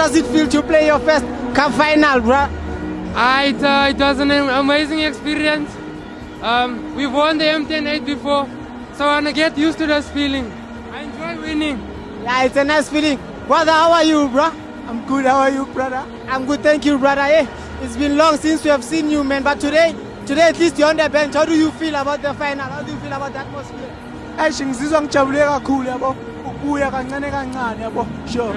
does it feel to play your first cup final, bro? It was an amazing experience. We've won the MTN8 before, so I want to get used to this feeling. I enjoy winning. Yeah, it's a nice feeling. Brother, how are you, bro? I'm good. How are you, brother? I'm good, thank you, brother. Hey, it's been long since we have seen you, man. But today at least you're on the bench. How do you feel about the final? How do you feel about the atmosphere? Ngizizwa ngijabule kakhulu yabo. Ukubuya kancane kancane yabo. Sure.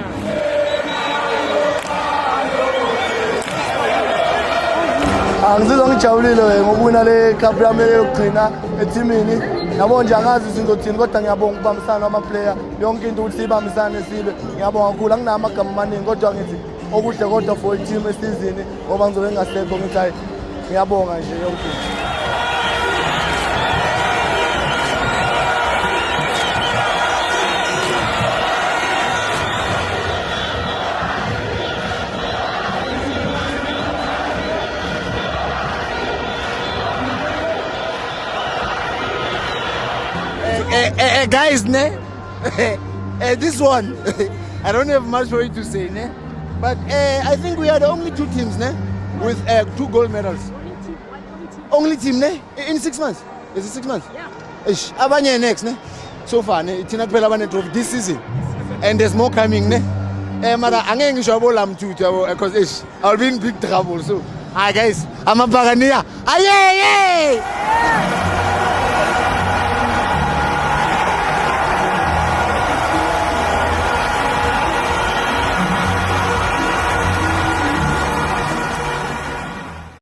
Ngizizwa ngijabulile ngokuwina le cup yami yokugcina ethimini. Yabo nje angazi izinto thini kodwa ngiyabonga ukubambisana nama-player. Yonke into ukuthi sibambisane sibe. Ngiyabonga kakhulu anginamagama amaningi kodwa ngithi okuhle kodwa for i-team esizini ngoba ngizobe ngingasekho ngithi hayi ngiyabonga nje yonke. Guys, this one, I don't have much for you to say, but I think we are the only two teams with 2 gold medals. Only team in 6 months. Is it 6 months? Yeah. Abanye next so far ithina kuphela abane trophy this season, and there's more coming mara angeke ngisho abola mthuthu yabo because I'll be in big trouble. So hi guys, I'm a Pagania. Aye.